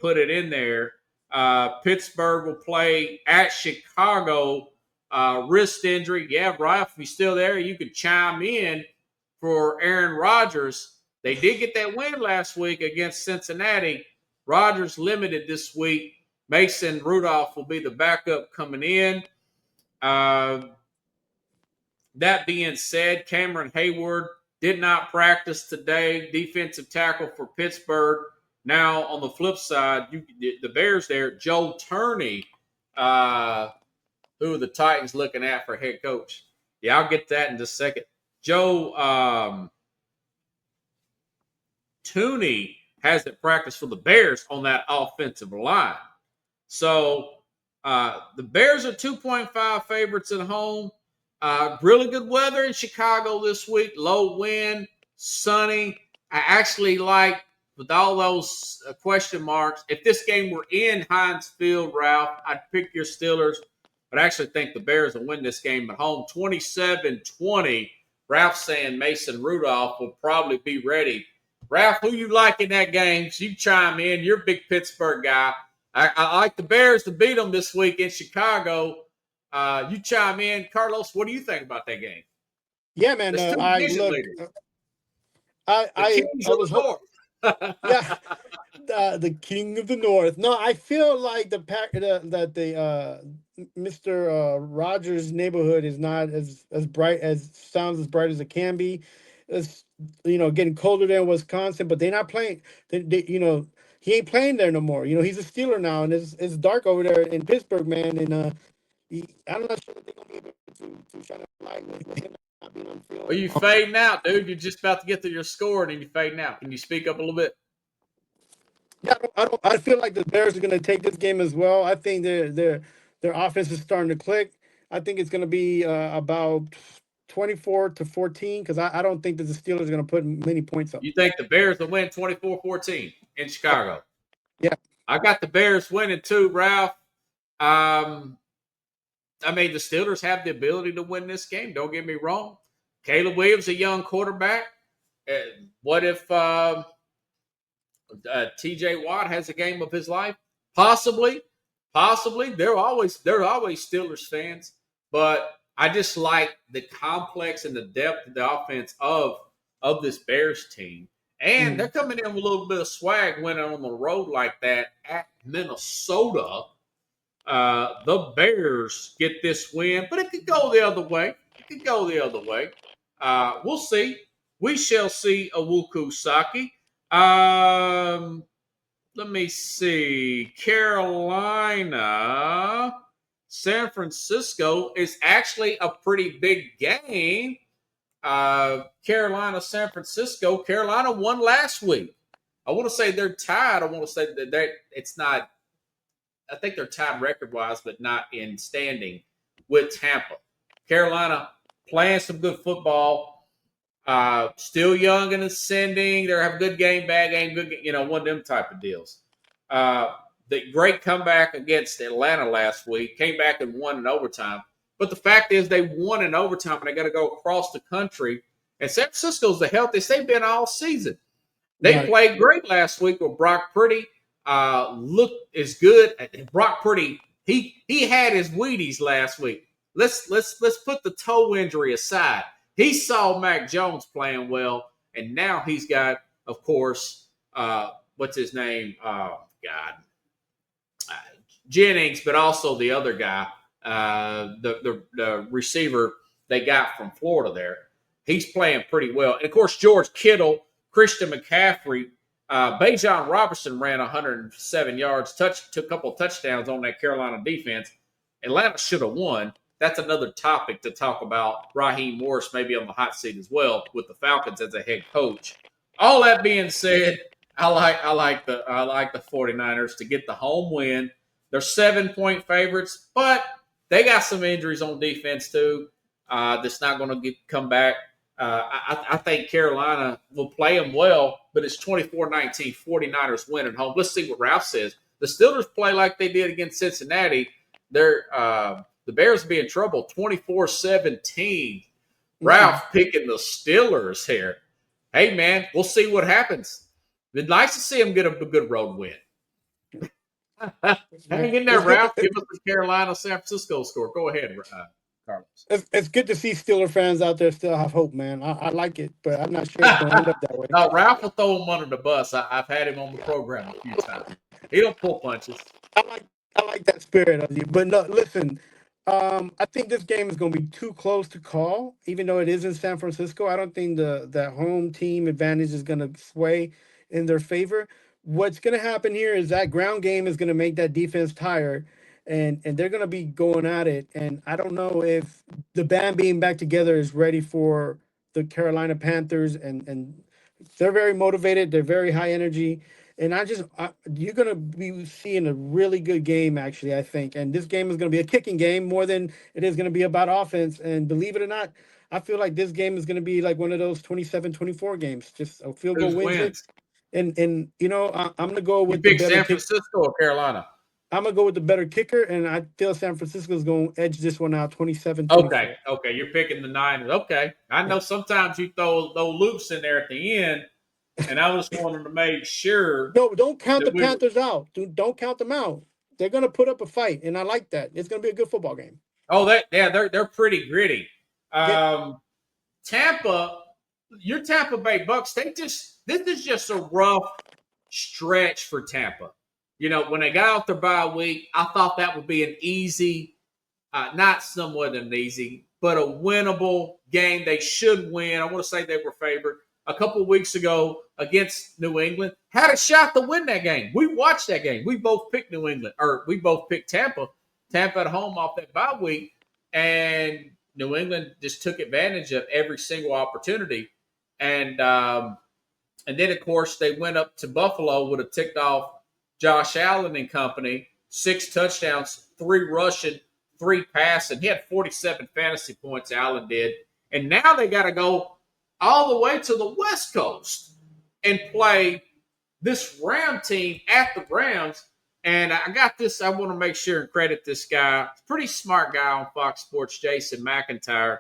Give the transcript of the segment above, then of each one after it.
put it in there. Pittsburgh will play at Chicago. Wrist injury. Yeah, Ralph, if you're still there, you could chime in for Aaron Rodgers. They did get that win last week against Cincinnati. Rodgers limited this week. Mason Rudolph will be the backup coming in. That being said, Cameron Hayward did not practice today. Defensive tackle for Pittsburgh. Now, on the flip side, the Bears there, Joe Turney, who are the Titans looking at for head coach? Yeah, I'll get to that in just a second. Joe Tooney hasn't practiced for the Bears on that offensive line. So the Bears are 2.5 favorites at home. Really good weather in Chicago this week. Low wind, sunny. I actually like, with all those question marks, if this game were in Heinz Field, Ralph, I'd pick your Steelers. But I actually think the Bears will win this game at home. 27-20. Ralph's saying Mason Rudolph will probably be ready. Ralph, who you like in that game? So you chime in. You're a big Pittsburgh guy. I like the Bears to beat them this week in Chicago. You chime in. Carlos, what do you think about that game? Yeah, man. I was hoping. Yeah, the king of the North. No, I feel like Mr. Rogers' neighborhood is not as bright as it can be. It's getting colder there in Wisconsin, but they're not playing. He ain't playing there no more. He's a Steeler now, and it's dark over there in Pittsburgh, man. And I'm not sure that they're gonna be able to shine a light with him not being on the field. Are you fading out, dude? You're just about to get to your score, and then you're fading out. Can you speak up a little bit? Yeah, I feel like the Bears are going to take this game as well. I think their offense is starting to click. I think it's going to be about 24-14 because I don't think that the Steelers are going to put many points up. You think the Bears will win 24-14 in Chicago? Yeah. I got the Bears winning too, Ralph. The Steelers have the ability to win this game. Don't get me wrong. Caleb Williams, a young quarterback. What if T.J. Watt has a game of his life? Possibly. They're always Steelers fans, but I just like the complex and the depth of the offense of this Bears team. And they're coming in with a little bit of swag winning on the road like that at Minnesota. The Bears get this win, but it could go the other way. We'll see. We shall see. Awuku Saki. Let me see. Carolina, San Francisco is actually a pretty big game. Carolina, San Francisco. Carolina won last week. I want to say they're tied. I want to say that it's not. I think they're tied record-wise, but not in standing with Tampa. Carolina playing some good football. Still young and ascending. They have a good game, bad game, good, one of them type of deals. The great comeback against Atlanta last week, came back and won in overtime. But the fact is they won in overtime and they got to go across the country. And San Francisco's the healthiest they've been all season. They played great last week with Brock Purdy. Looked as good. Brock Purdy, he had his Wheaties last week. Let's put the toe injury aside. He saw Mac Jones playing well, and now he's got, of course, what's his name? Jennings, but also the other guy, the receiver they got from Florida there. He's playing pretty well. And, of course, George Kittle, Christian McCaffrey, Bijan Robinson ran 107 yards, took a couple of touchdowns on that Carolina defense. Atlanta should have won. That's another topic to talk about. Raheem Morris may be on the hot seat as well with the Falcons as a head coach. All that being said, I like the 49ers to get the home win. They're 7-point favorites, but they got some injuries on defense too. That's not going to come back. I think Carolina will play them well, but it's 24-19, 49ers win at home. Let's see what Ralph says. The Steelers play like they did against Cincinnati. The Bears will be in trouble, 24-17. Ralph picking the Steelers here. Hey, man, we'll see what happens. It'd be nice to see them get a good road win. Hang in there, Ralph. Give us the Carolina San Francisco score. Go ahead, Carlos. It's good to see Steeler fans out there still have hope, man. I like it, but I'm not sure it's going to end up that way. No, Ralph will throw him under the bus. I've had him on the program a few times. He don't pull punches. I like that spirit of you. But no, listen, I think this game is going to be too close to call, even though it is in San Francisco. I don't think that home team advantage is going to sway in their favor. What's going to happen here is that ground game is going to make that defense tired, and they're going to be going at it. And I don't know if the band being back together is ready for the Carolina Panthers, and they're very motivated. They're very high energy. And you're going to be seeing a really good game, actually, I think. And this game is going to be a kicking game more than it is going to be about offense. And believe it or not, I feel like this game is going to be like one of those 27-24 games, just a field goal wins it. And I'm going to go You with the pick better San kicker. Francisco or Carolina? I'm going to go with the better kicker, and I feel San Francisco is going to edge this one out 27-24. Okay. You're picking the Niners. Okay. I know sometimes you throw loops in there at the end, and I was wanting to make sure. No, don't count the Panthers out. Don't count them out. They're going to put up a fight, and I like that. It's going to be a good football game. Oh, they're pretty gritty. Tampa, your Tampa Bay Bucks, this is just a rough stretch for Tampa. You know, when they got out their bye week, I thought that would be an easy, not somewhat an easy, but a winnable game. They should win. I want to say they were favored. A couple of weeks ago against New England, had a shot to win that game. We watched that game. We both picked New England, or we both picked Tampa. Tampa at home off that bye week, and New England just took advantage of every single opportunity. And then, of course, they went up to Buffalo, would have ticked off Josh Allen and company, 6 touchdowns, 3 rushing, 3 passing. He had 47 fantasy points, Allen did. And now they got to go all the way to the West Coast and play this Ram team at the Browns. And I got this. I want to make sure and credit this guy. Pretty smart guy on Fox Sports, Jason McIntyre,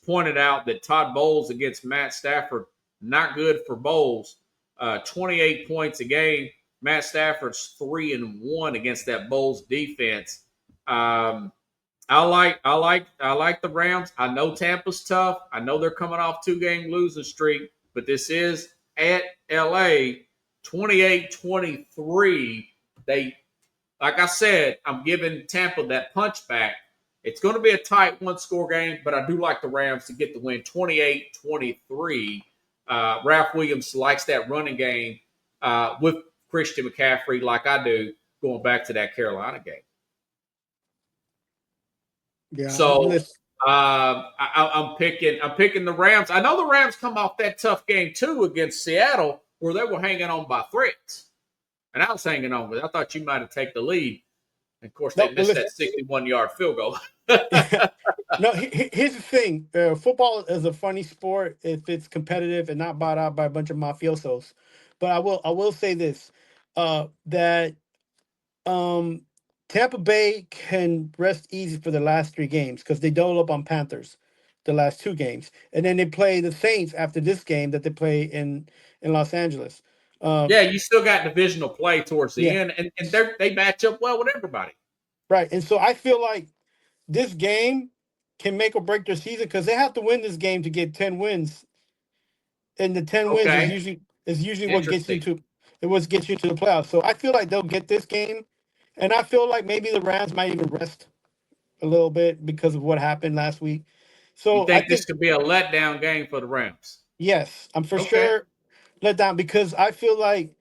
pointed out that Todd Bowles against Matt Stafford, not good for Bowles. 28 points a game. Matt Stafford's 3-1 against that Bowles defense. I like the Rams. I know Tampa's tough. I know they're coming off 2-game losing streak, but this is at LA, 28-23. They, like I said, I'm giving Tampa that punch back. It's going to be a tight 1-score game, but I do like the Rams to get the win, 28-23. Ralph Williams likes that running game with Christian McCaffrey, like I do, going back to that Carolina game. Yeah. So I'm picking the Rams. I know the Rams come off that tough game too against Seattle, where they were hanging on by threats, and I was hanging on. But I thought you might have taken the lead. And of course, they missed that 61-yard field goal. No, here's the thing: football is a funny sport if it's competitive and not bought out by a bunch of mafiosos. But I will say this: that Tampa Bay can rest easy for the last 3 games because they double up on Panthers the last 2 games, and then they play the Saints after this game that they play in Los Angeles. Yeah, you still got divisional play towards the end, and they match up well with everybody. Right, and so I feel like this game can make or break their season because they have to win this game to get 10 wins, and the 10 wins is usually what gets you to the playoffs. So I feel like they'll get this game, and I feel like maybe the Rams might even rest a little bit because of what happened last week. So you think this could be a letdown game for the Rams? Yes, I'm for sure let down because I feel like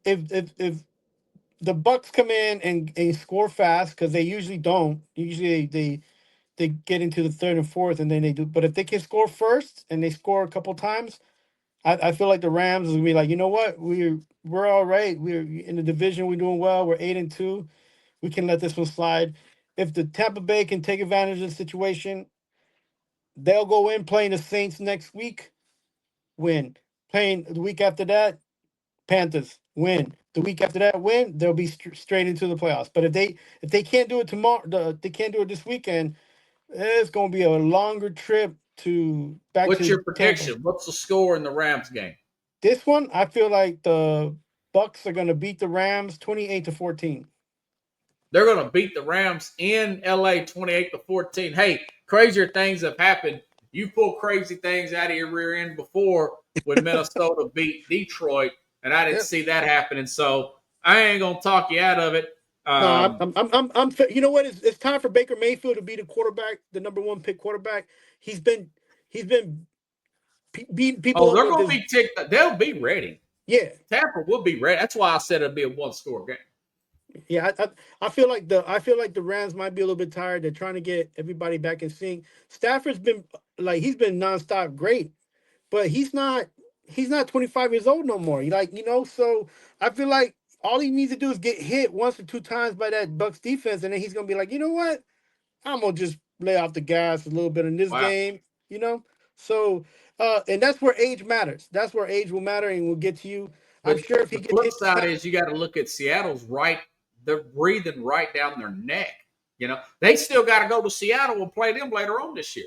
if the Bucks come in and score fast because they usually don't. Usually they get into the 3rd and 4th and then they do. But if they can score first and they score a couple times, I feel like the Rams is gonna be like, you know what, we're all right. We're in the division. We're doing well. We're 8-2. We can let this one slide. If the Tampa Bay can take advantage of the situation, they'll go in playing the Saints next week. Win. Playing the week after that, Panthers win. The week after that, win. They'll be straight into the playoffs. But if they can't do it tomorrow, they can't do it this weekend. It's going to be a longer trip to back. What's your prediction? What's the score in the Rams game? This one, I feel like the Bucks are gonna beat the Rams 28-14. They're going to beat the Rams in LA 28-14. Hey, crazier things have happened. You pull crazy things out of your rear end before when Minnesota beat Detroit, and I didn't Yep. see that happening. So I ain't going to talk you out of it. No, you know what? It's time for Baker Mayfield to be the quarterback, the number one pick quarterback. He's been beating people Oh, up they're with going to this. be ticked. They'll be ready. Yeah, Tampa will be ready. That's why I said it'll be a one-score game. yeah. I feel like the Rams might be a little bit tired. They're trying to get everybody back in sync. Stafford's been he's been nonstop great, but he's not 25 years old no more. So I feel like all he needs to do is get hit once or two times by that Bucks defense, and then he's gonna be like, you know what? I'm gonna just lay off the gas a little bit in this Wow. game, you know. So, and that's where age matters. That's where age will matter, and we'll get to you. I'm But sure if he the gets flip hit, side is you got to look at Seattle's right. They're breathing right down their neck. You know, they still got to go to Seattle and play them later on this year.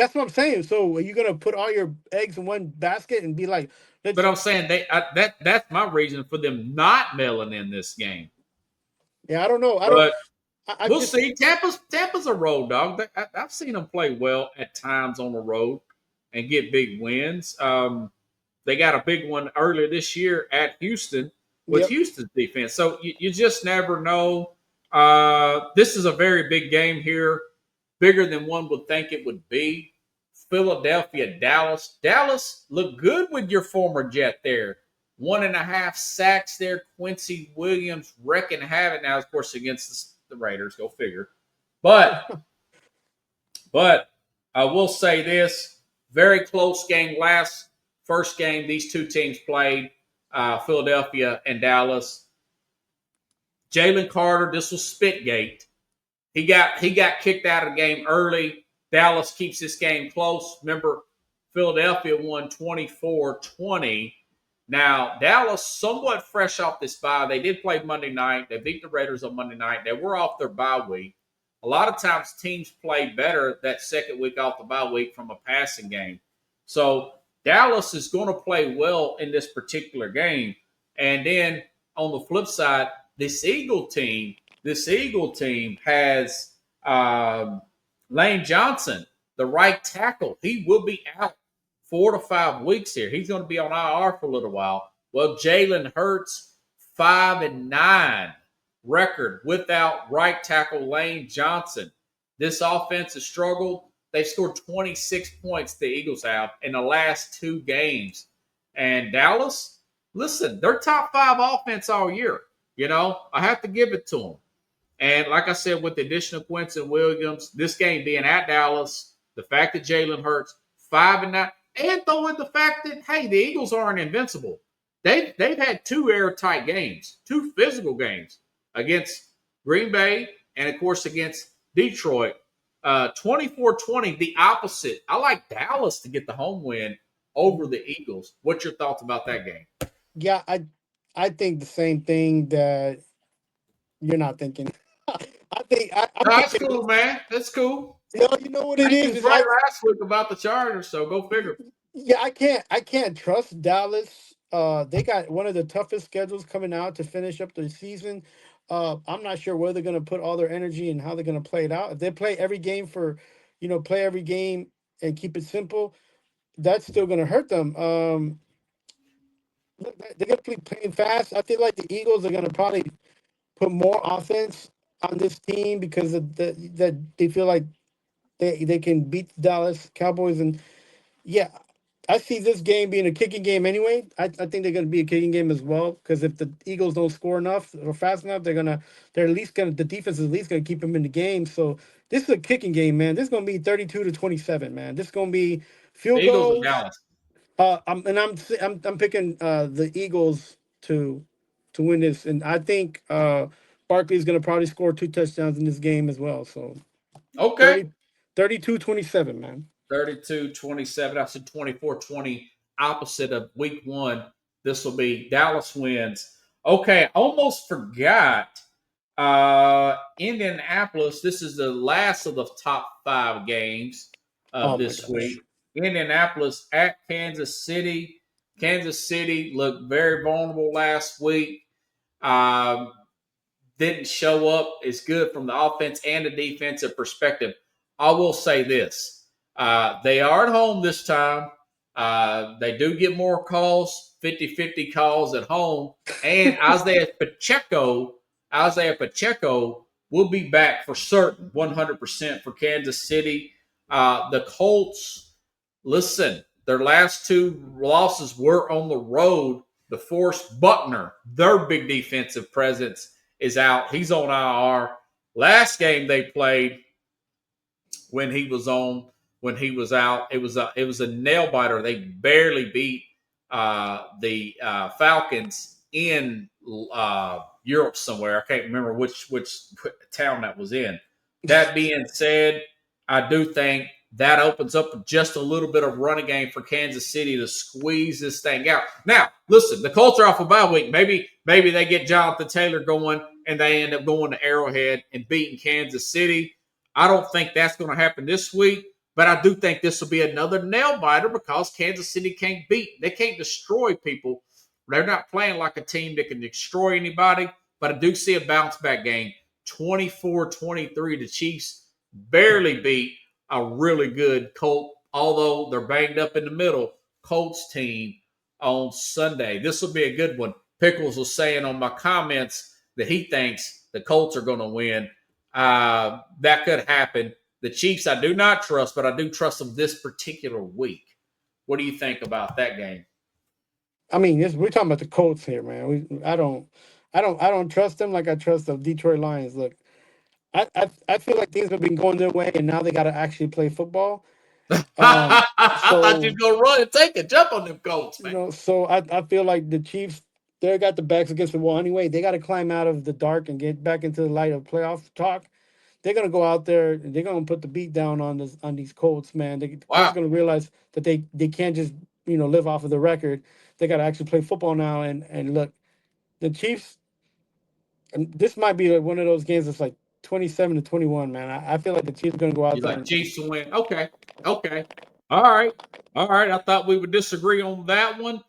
that's what I'm saying. So, are you gonna put all your eggs in one basket and be like, But let's? I'm saying that's my reason for them not mailing in this game. Yeah, I don't know. I don't. But I've we'll just see. Tampa's a road dog. I've seen them play well at times on the road and get big wins. They got a big one earlier this year at Houston with yep. Houston's defense. So you just never know. This is a very big game here, bigger than one would think it would be. Philadelphia, Dallas. Dallas looked good with your former Jet there. 1.5 sacks there. Quincy Williams wrecking havoc now, of course, against the Raiders. Go figure. But I will say this: very close game. First game these two teams played, Philadelphia and Dallas. Jalen Carter, this was Spitgate. He got kicked out of the game early. Dallas keeps this game close. Remember, Philadelphia won 24-20. Now, Dallas somewhat fresh off this bye. They did play Monday night. They beat the Raiders on Monday night. They were off their bye week. A lot of times teams play better that second week off the bye week from a passing game. So Dallas is going to play well in this particular game. And then on the flip side, this Eagle team has Lane Johnson, the right tackle. He will be out 4 to 5 weeks here. He's going to be on IR for a little while. Well, Jalen Hurts, 5-9 record without right tackle Lane Johnson. This offense has struggled. They've scored 26 points, the Eagles have, in the last 2 games. And Dallas, listen, they're top 5 offense all year. You know, I have to give it to them. And like I said, with the addition of Quincy Williams, this game being at Dallas, the fact that Jalen Hurts 5-9, and throw in the fact that hey, the Eagles aren't invincible. They've had 2 airtight games, 2 physical games against Green Bay and of course against Detroit. 24-20, the opposite. I like Dallas to get the home win over the Eagles. What's your thoughts about that game? Yeah, I think the same thing that you're not thinking. I'm That's thinking. cool, man. That's cool. You know what it He is? was right last week about the Chargers, so go figure. Yeah, I can't trust Dallas. They got one of the toughest schedules coming out to finish up the season. I'm not sure where they're going to put all their energy and how they're going to play it out. If they play every game play every game and keep it simple, that's still going to hurt them. They're going to keep playing fast. I feel like the Eagles are going to probably put more offense on this team because that they feel like they can beat the Dallas Cowboys. And yeah, I see this game being a kicking game anyway. I think they're going to be a kicking game as well because if the Eagles don't score enough or fast enough, they're at least the defense is at least going to keep them in the game. So this is a kicking game, man. This is going to be 32-27, man. This is going to be The field Eagles or goals. Dallas? I'm picking the Eagles to win this, and I think Barkley's going to probably score 2 touchdowns in this game as well. So Okay. 32-27, man. 32-27. I said 24-20, opposite of week 1. This will be Dallas wins. Okay, almost forgot. Indianapolis, this is the last of the top 5 games Oh my this gosh. week. Indianapolis at Kansas City. Kansas City looked very vulnerable last week. Didn't show up as good from the offense and the defensive perspective. I will say this. They are at home this time. They do get more calls, 50-50 calls at home. And Isaiah Pacheco will be back for certain, 100% for Kansas City. The Colts, listen, their last two losses were on the road. DeForest Buckner, their big defensive presence, is out. He's on IR. Last game they played when he was out, it was a nail biter. They barely beat the Falcons in Europe somewhere. I can't remember which town that was in. That being said, I do think that opens up just a little bit of running game for Kansas City to squeeze this thing out. Now, listen, the Colts are off a bye week. Maybe they get Jonathan Taylor going and they end up going to Arrowhead and beating Kansas City. I don't think that's going to happen this week, but I do think this will be another nail biter because Kansas City can't beat. They can't destroy people. They're not playing like a team that can destroy anybody, but I do see a bounce back game. 24-23, the Chiefs barely beat a really good Colt, although they're banged up in the middle, Colts team on Sunday. This will be a good one. Pickles was saying on my comments that he thinks the Colts are going to win. That could happen. The Chiefs I do not trust, but I do trust them this particular week. What do you think about that game? I mean, we're talking about the Colts here, man. I don't trust them like I trust the Detroit Lions. Look, I feel like things have been going their way, and now they got to actually play football. I just go run and take a jump on them Colts, man. So I feel like the Chiefs, they got the backs against the wall anyway. They got to climb out of the dark and get back into the light of playoff talk. They're gonna go out there and they're gonna put the beat down on these Colts, man. They're gonna realize that they can't just live off of the record. They got to actually play football now. And look, the Chiefs. And this might be one of those games that's like 27-21, man. I feel like the Chiefs are gonna go out there. Like Chiefs to win. Okay. All right. I thought we would disagree on that one.